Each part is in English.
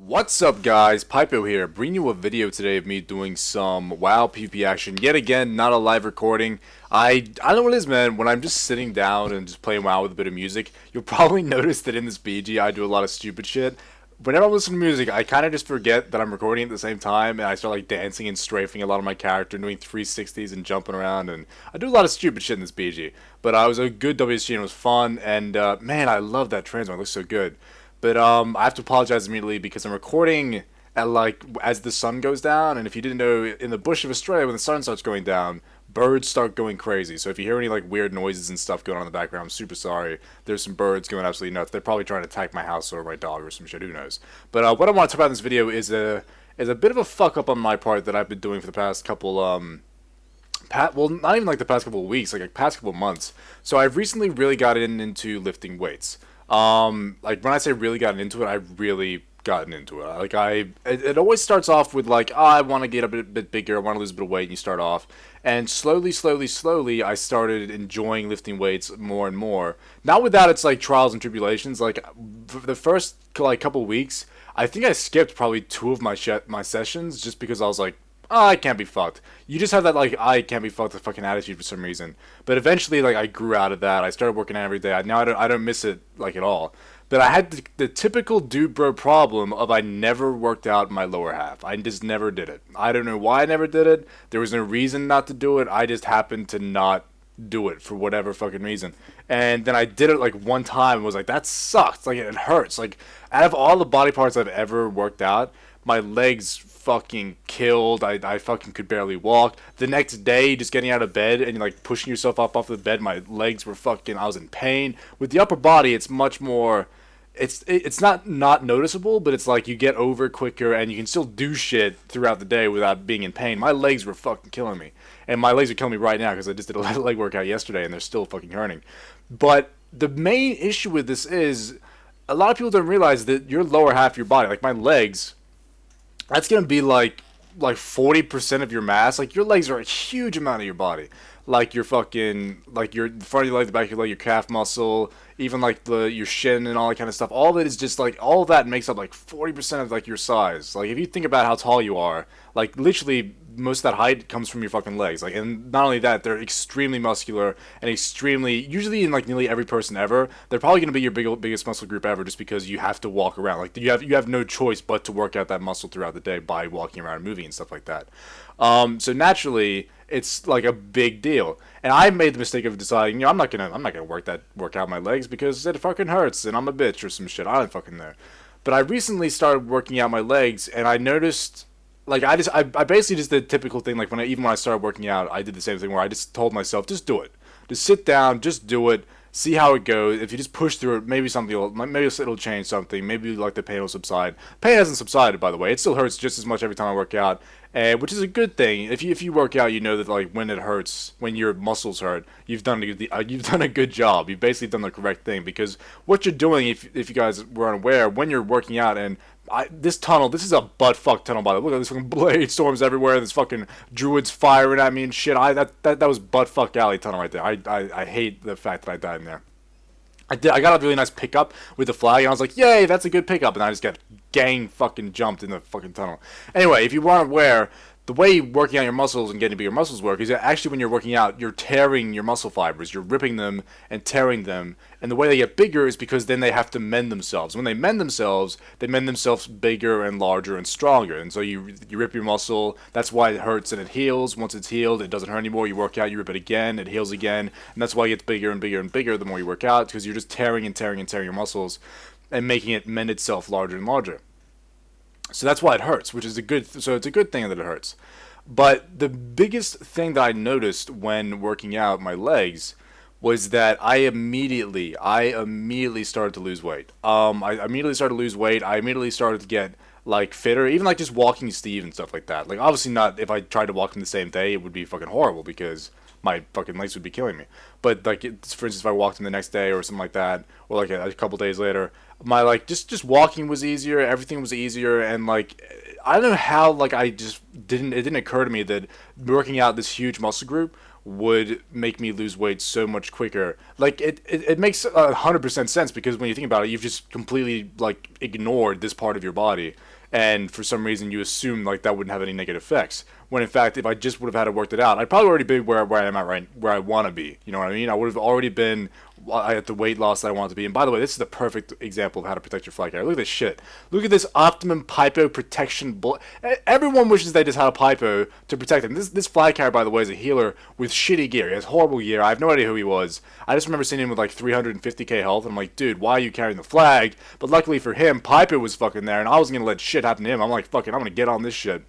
What's up guys, Pypo here, bringing you a video today of me doing some WoW PvP action. Yet again, not a live recording. I don't know what it is, man. When I'm just sitting down and just playing WoW with a bit of music, you'll probably notice that in this BG I do a lot of stupid shit. Whenever I listen to music, I kind of just forget that I'm recording at the same time, and I start like dancing and strafing a lot of my character, doing 360s and jumping around, and I do a lot of stupid shit in this BG. But I was a good WSG and it was fun, and man, I love that transmog, it looks so good. But I have to apologize immediately because I'm recording at like as the sun goes down, and if you didn't know, in the bush of Australia when the sun starts going down, birds start going crazy. So if you hear any like weird noises and stuff going on in the background, I'm super sorry. There's some birds going absolutely nuts. They're probably trying to attack my house or my dog or some shit. Who knows? But what I want to talk about in this video is a bit of a fuck up on my part that I've been doing for the past couple well, not even like the past couple of weeks, like past couple of months. So I've recently really gotten into lifting weights. Like when I say really gotten into it, I've really gotten into it. Like it always starts off with like, oh, I want to get a bit bigger, I want to lose a bit of weight, and you start off. And slowly, I started enjoying lifting weights more and more. Not without its like trials and tribulations. Like the first like couple of weeks, I think I skipped probably two of my sessions just because I was like, oh, I can't be fucked. You just have that like I can't be fucked fucking attitude for some reason. But eventually, like I grew out of that. I started working out every day. Now I don't miss it like at all. But I had the typical dude bro problem of I never worked out my lower half. I just never did it. I don't know why I never did it. There was no reason not to do it. I just happened to not do it for whatever fucking reason. And then I did it like one time and was like, that sucks. Like it hurts. Like out of all the body parts I've ever worked out, my legs fucking killed. I fucking could barely walk. The next day, just getting out of bed and like pushing yourself up off the bed, my legs were fucking, I was in pain. With the upper body, it's much more, it's not noticeable, but it's like you get over quicker and you can still do shit throughout the day without being in pain. My legs were fucking killing me. And my legs are killing me right now because I just did a leg workout yesterday and they're still fucking hurting. But the main issue with this is a lot of people don't realize that your lower half of your body, like my legs, that's gonna be like 40% of your mass. Like your legs are a huge amount of your body. Like your fucking like your front of your leg, the back of your leg, your calf muscle, even like your shin and all that kind of stuff. All of it is just like all of that makes up like 40% of like your size. Like if you think about how tall you are, like literally most of that height comes from your fucking legs. Like, and not only that, they're extremely muscular and extremely, usually in like nearly every person ever, they're probably going to be your biggest muscle group ever just because you have to walk around. Like you have no choice but to work out that muscle throughout the day by walking around and moving and stuff like that. So naturally it's like a big deal. And I made the mistake of deciding, I'm not gonna work out my legs because it fucking hurts and I'm a bitch or some shit. I don't fucking know. But I recently started working out my legs and I noticed, like I basically just did the typical thing. Like even when I started working out, I did the same thing where I just told myself, just do it. Just sit down, just do it, see how it goes. If you just push through it, maybe it'll change something. Maybe like the pain will subside. Pain hasn't subsided, by the way. It still hurts just as much every time I work out, and which is a good thing. If you work out, you know that like when it hurts, when your muscles hurt, you've done a good job. You've basically done the correct thing because what you're doing, if you guys were unaware, when you're working out and this tunnel, this is a butt fuck tunnel by the way. Look at this fucking blade storms everywhere. There's fucking druids firing at me and shit. That was butt fuck alley tunnel right there. I hate the fact that I died in there. I got a really nice pickup with the flag, and I was like, yay, that's a good pickup. And I just got gang fucking jumped in the fucking tunnel. Anyway, if you weren't aware, the way working out your muscles and getting bigger muscles work is that actually when you're working out, you're tearing your muscle fibers. You're ripping them and tearing them. And the way they get bigger is because then they have to mend themselves. When they mend themselves bigger and larger and stronger. And so you rip your muscle. That's why it hurts and it heals. Once it's healed, it doesn't hurt anymore. You work out, you rip it again, it heals again. And that's why it gets bigger and bigger and bigger the more you work out, because you're just tearing and tearing and tearing your muscles and making it mend itself larger and larger. So that's why it hurts, which is so it's a good thing that it hurts. But the biggest thing that I noticed when working out my legs was that I immediately started to lose weight. I immediately started to lose weight. I immediately started to get like fitter, even like just walking Steve and stuff like that. Like obviously not if I tried to walk him the same day, it would be fucking horrible because my fucking legs would be killing me. But like for instance, if I walked him the next day or something like that, or like a couple days later, my like just walking was easier, everything was easier, and like I don't know how like it didn't occur to me that working out this huge muscle group would make me lose weight so much quicker. Like it makes 100% sense, because when you think about it, you've just completely like ignored this part of your body, and for some reason you assume like that wouldn't have any negative effects. When in fact, if I just would have had it worked it out, I'd probably already be where I am at right, where I want to be. You know what I mean? I would have already been at the weight loss that I want to be. And by the way, this is the perfect example of how to protect your fly carrier. Look at this shit. Look at this optimum Pypo protection. Everyone wishes they just had a Pypo to protect them. This fly carrier, by the way, is a healer with shitty gear. He has horrible gear. I have no idea who he was. I just remember seeing him with like 350k health, and I'm like, dude, why are you carrying the flag? But luckily for him, Pypo was fucking there, and I wasn't gonna let shit happen to him. I'm like, fucking, I'm gonna get on this shit.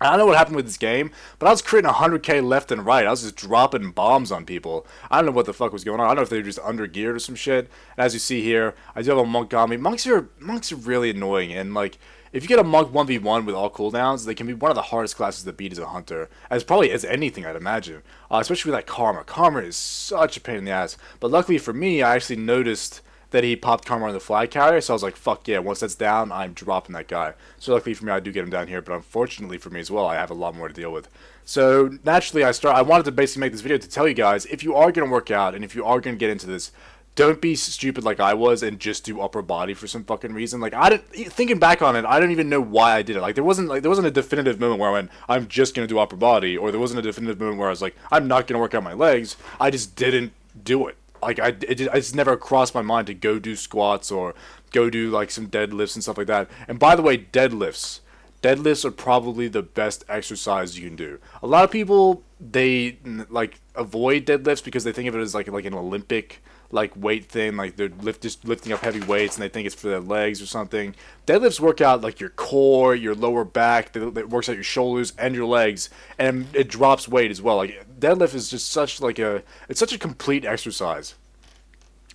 I don't know what happened with this game, but I was creating 100k left and right. I was just dropping bombs on people. I don't know what the fuck was going on. I don't know if they were just under geared or some shit. And as you see here, I do have a monk on me. Monks are really annoying, and like if you get a monk 1v1 with all cooldowns, they can be one of the hardest classes to beat as a hunter, as probably as anything, I'd imagine. Especially with like Karma. Karma is such a pain in the ass. But luckily for me, I actually noticed that he popped Karma on the flag carrier, so I was like, fuck yeah, once that's down, I'm dropping that guy. So luckily for me, I do get him down here, but unfortunately for me as well, I have a lot more to deal with. So naturally, I wanted to basically make this video to tell you guys, if you are going to work out, and if you are going to get into this, don't be stupid like I was and just do upper body for some fucking reason. Like, thinking back on it, I don't even know why I did it. Like, there wasn't a definitive moment where I went, I'm just going to do upper body, or there wasn't a definitive moment where I was like, I'm not going to work out my legs. I just didn't do it. Like, it's never crossed my mind to go do squats or go do, like, some deadlifts and stuff like that. And by the way, deadlifts are probably the best exercise you can do. A lot of people, they, like, avoid deadlifts because they think of it as, like an Olympic, like, weight thing. Like, they're just lifting up heavy weights and they think it's for their legs or something. Deadlifts work out, like, your core, your lower back. It works out your shoulders and your legs. And it drops weight as well. Like, deadlift is just such, like, it's such a complete exercise.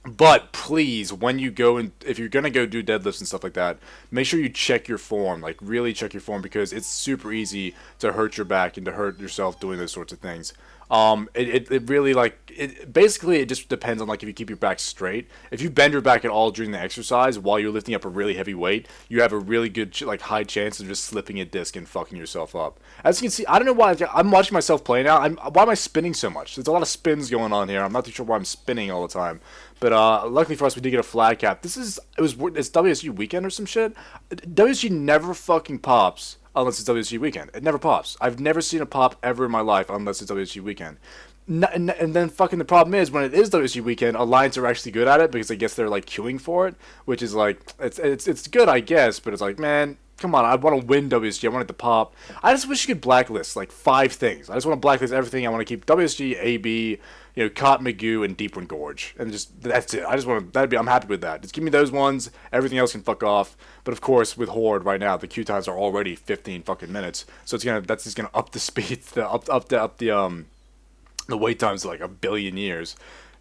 But please, when you go and if you're gonna go do deadlifts and stuff like that, make sure you check your form. Like, really check your form, because it's super easy to hurt your back and to hurt yourself doing those sorts of things. It really, like, basically it just depends on, like, if you keep your back straight. If you bend your back at all during the exercise while you're lifting up a really heavy weight, you have a really good, like, high chance of just slipping a disc and fucking yourself up. As you can see, I don't know why I'm watching myself play now. Why am I spinning so much? There's a lot of spins going on here. I'm not too sure why I'm spinning all the time. But luckily for us, we did get a flag cap. It's WSG weekend or some shit. WSG never fucking pops unless it's WSG weekend. It never pops. I've never seen a pop ever in my life unless it's WSG weekend. And then fucking the problem is, when it is WSG weekend, Alliance are actually good at it, because I guess they're like queuing for it, which is like, it's good, I guess, but it's like, man, come on, I want to win WSG. I want it to pop. I just wish you could blacklist like 5 things. I just want to blacklist everything. I want to keep WSG, AB, Cot Magoo, and Deep Wind Gorge, and just that's it. I just want to. I'm happy with that. Just give me those ones. Everything else can fuck off. But of course, with Horde right now, the queue times are already 15 fucking minutes, so that's just gonna up the speed, the wait times to like a billion years.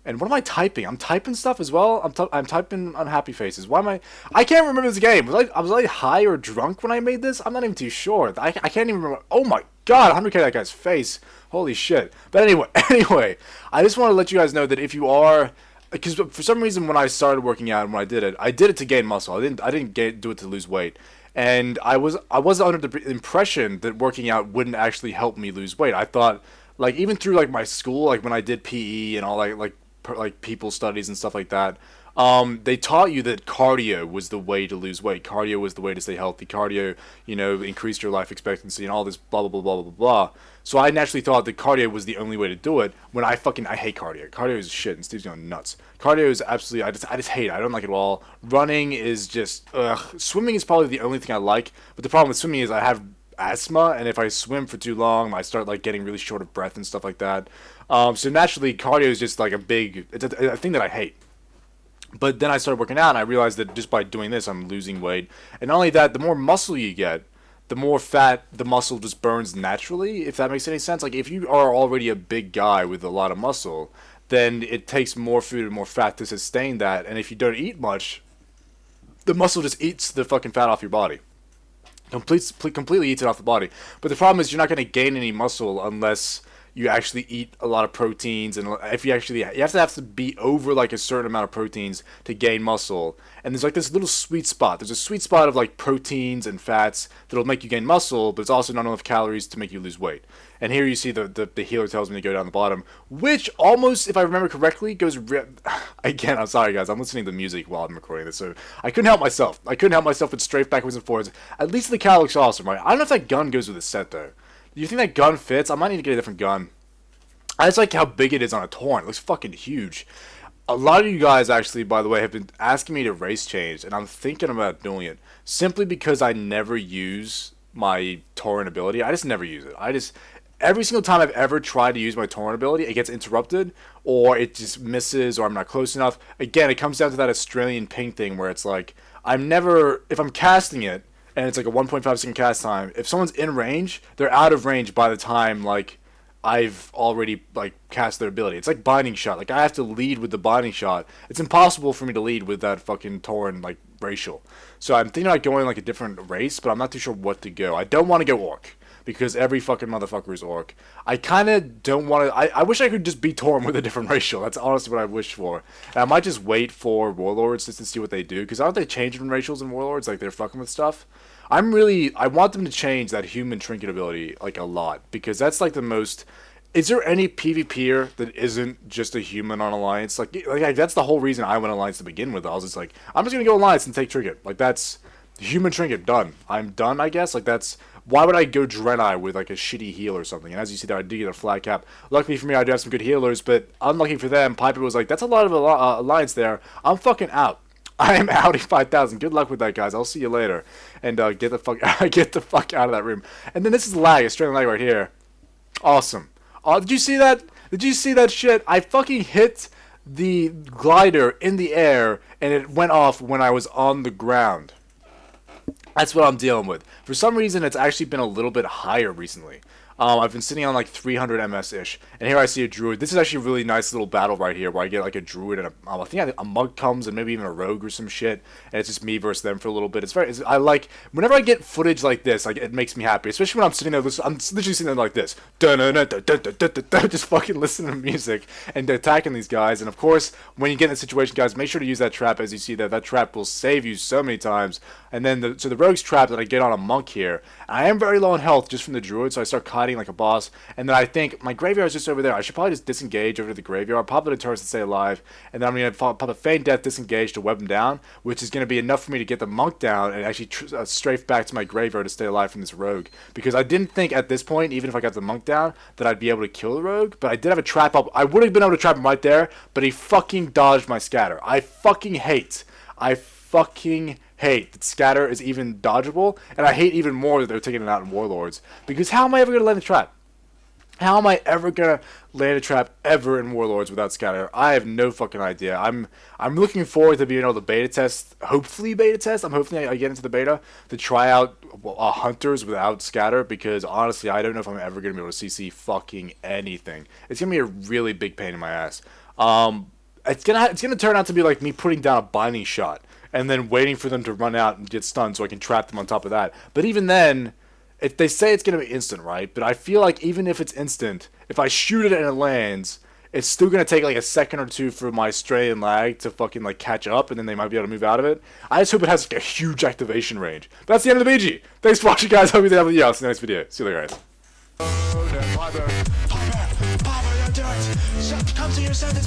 And what am I typing? I'm typing stuff as well. I'm typing unhappy faces. Why am I can't remember this game. Was I high or drunk when I made this? I'm not even too sure. I can't even remember. Oh my god, 100k that guy's face. Holy shit. But anyway, I just want to let you guys know that if you are, because for some reason when I started working out and when I did it to gain muscle. I didn't do it to lose weight. And I was under the impression that working out wouldn't actually help me lose weight. I thought, like, even through like my school, like when I did PE and all like people studies and stuff like that, they taught you that cardio was the way to lose weight. Cardio was the way to stay healthy. Cardio, increased your life expectancy and all this blah, blah, blah, blah, blah, blah. So I naturally thought that cardio was the only way to do it, when I hate cardio. Cardio is shit, and Steve's going nuts. Cardio is absolutely, I just hate it. I don't like it at all. Running is just, ugh. Swimming is probably the only thing I like, but the problem with swimming is I have asthma, and if I swim for too long, I start like getting really short of breath and stuff like that. So naturally, cardio is just like a thing that I hate. But then I started working out, and I realized that just by doing this, I'm losing weight. And not only that, the more muscle you get, the more fat the muscle just burns naturally, if that makes any sense. Like, if you are already a big guy with a lot of muscle, then it takes more food and more fat to sustain that. And if you don't eat much, the muscle just eats the fucking fat off your body. Completely eats it off the body. But the problem is, you're not going to gain any muscle unless you actually eat a lot of proteins, and if you actually you have to be over like a certain amount of proteins to gain muscle. And there's like this little sweet spot. There's a sweet spot of like proteins and fats that'll make you gain muscle, but it's also not enough calories to make you lose weight. And here you see the healer tells me to go down the bottom, which almost, if I remember correctly, goes again. I'm sorry guys, I'm listening to music while I'm recording this, so I couldn't help myself. I couldn't help myself with strafe backwards and forwards. At least the cow looks awesome, right? I don't know if that gun goes with the set though. Do you think that gun fits? I might need to get a different gun. I just like how big it is on a torrent. It looks fucking huge. A lot of you guys actually, by the way, have been asking me to race change, and I'm thinking about doing it simply because I never use my torrent ability. I just never use it. Every single time I've ever tried to use my torrent ability, it gets interrupted, or it just misses, or I'm not close enough. Again, it comes down to that Australian ping thing where it's like, if I'm casting it, and it's like a 1.5 second cast time, if someone's in range, they're out of range by the time, like, I've already, like, cast their ability. It's like binding shot. Like, I have to lead with the binding shot. It's impossible for me to lead with that fucking torrent, like, racial. So I'm thinking about going, like, a different race, but I'm not too sure what to go. I don't want to go orc, because every fucking motherfucker is orc. I kind of don't want to... I wish I could just be torn with a different racial. That's honestly what I wish for. And I might just wait for warlords just to see what they do, because aren't they changing racials in warlords? Like, they're fucking with stuff. I want them to change that human trinket ability, like, a lot, because that's, like, the most... Is there any PvPer that isn't just a human on Alliance? Like that's the whole reason I went Alliance to begin with. I was just like, I'm just gonna go Alliance and take Trinket. Like, that's human trinket, done. I'm done, I guess. Like, that's... Why would I go Draenei with, like, a shitty heal or something? And as you see there, I did get a flat cap. Luckily for me, I do have some good healers, but unlucky for them, Pypo was like, that's a lot of Alliance there. I'm fucking out. I am out at 5,000. Good luck with that, guys. I'll see you later. And get the fuck out of that room. And then this is lag. Australian lag right here. Awesome. Oh, did you see that? Did you see that shit? I fucking hit the glider in the air, and it went off when I was on the ground. That's what I'm dealing with. For some reason, it's actually been a little bit higher recently. I've been sitting on like 300 MS-ish, and here I see a druid. This is actually a really nice little battle right here, where I get like a druid and I think a monk comes, and maybe even a rogue or some shit, and it's just me versus them for a little bit. I like, whenever I get footage like this, like, it makes me happy, especially when I'm sitting there, I'm literally sitting there like this, just fucking listening to music and attacking these guys. And of course, when you get in a situation, guys, make sure to use that trap. As you see there, that trap will save you so many times. And then the rogue's trap that I get on a monk here. I am very low in health just from the druid, so I start kiting like a boss. And then I think my graveyard is just over there. I should probably just disengage over to the graveyard, pop the turrets to stay alive, and then I'm going to pop a feign death disengage to web him down, which is going to be enough for me to get the monk down and actually strafe back to my graveyard to stay alive from this rogue. Because I didn't think at this point, even if I got the monk down, that I'd be able to kill the rogue, but I did have a trap up. I would have been able to trap him right there, but he fucking dodged my scatter. I fucking hate that scatter is even dodgeable, and I hate even more that they're taking it out in warlords, because how am I ever going to land a trap? How am I ever going to land a trap ever in warlords without scatter? I have no fucking idea. I'm looking forward to being able to beta test, hopefully I get into the beta to try out hunters without scatter, because honestly I don't know if I'm ever going to be able to CC fucking anything. It's going to be a really big pain in my ass. It's gonna turn out to be like me putting down a binding shot and then waiting for them to run out and get stunned so I can trap them on top of that. But even then, if they say it's gonna be instant, right? But I feel like even if it's instant, if I shoot it and it lands, it's still gonna take like a second or two for my Australian lag to fucking like catch up, and then they might be able to move out of it. I just hope it has like a huge activation range. But that's the end of the BG. Thanks for watching, guys. Hope you have a video. I'll see you in the next video. See you later, guys. Come to your sentence,